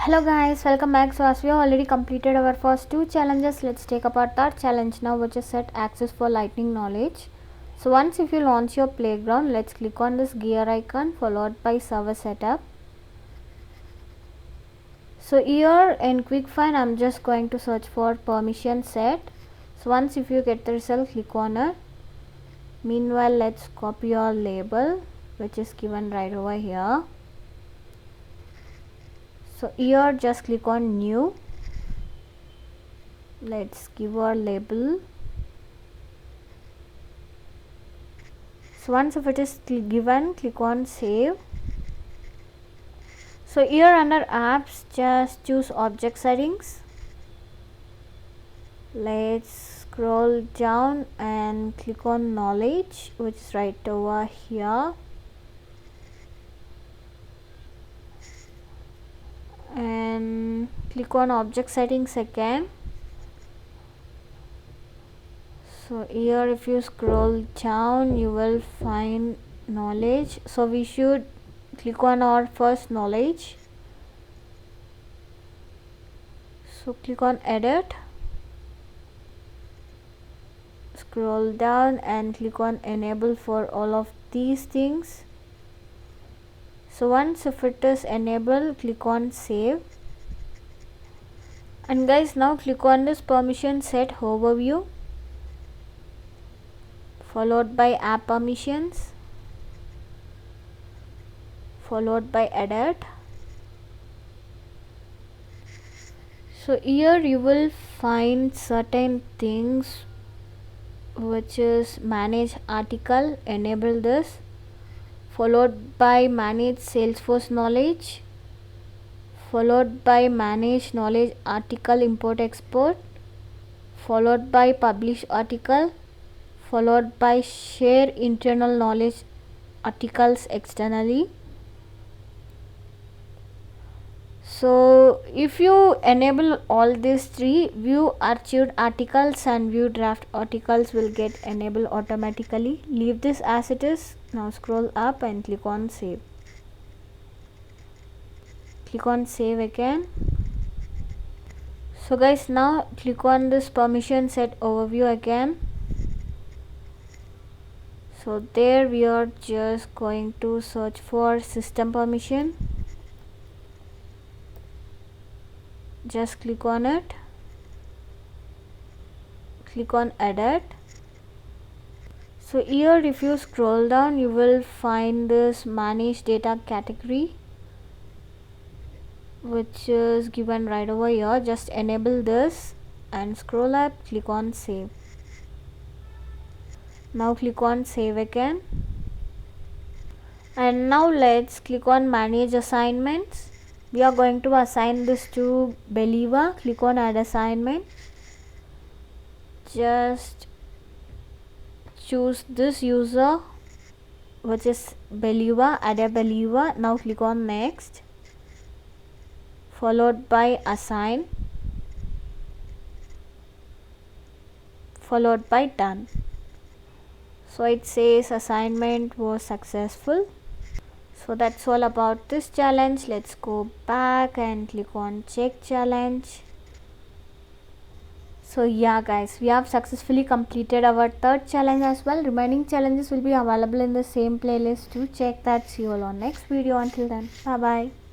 Hello guys, welcome back. So as we have already completed our first two challenges, let's take up our third challenge now, which is set access for lightning knowledge. So once if you launch your playground, let's click on this gear icon followed by server setup. So here in quick find I'm just going to search for permission set. So once if you get the result, click on it. Meanwhile, let's copy your label which is given right over here. So here just click on new. Let's give our label. So once if it is given, click on save. So here under apps, just choose object settings. Let's scroll down and click on knowledge, which is right over here. And click on object settings again. So here if you scroll down, you will find knowledge. So we should click on our first knowledge. So click on edit. Scroll down and click on enable for all of these things. So once if it is enabled, click on save. And guys, now click on this permission set overview followed by app permissions followed by edit. So here you will find certain things which is manage article, enable this, followed by manage Salesforce knowledge, followed by manage knowledge article import export, followed by publish article, followed by share internal knowledge articles externally. So if you enable all these three, view archived articles and view draft articles will get enabled automatically. Leave this as it is. Now scroll up and click on save. Click on save again. So guys, now click on this permission set overview again. So there we are just going to search for system permission. Just click on it, click on edit. So here if you scroll down, you will find this manage data category which is given right over here. Just enable this and scroll up, click on save. Now click on save again. And now let's click on manage assignments. We are going to assign this to believer. Click on add assignment. Just choose this user which is believer, add a believer. Now click on next followed by assign followed by done. So it says assignment was successful. So that's all about this challenge. Let's go back and click on check challenge. So yeah guys, we have successfully completed our third challenge as well. Remaining challenges will be available in the same playlist to check that. See you all on next video. Until then, bye bye.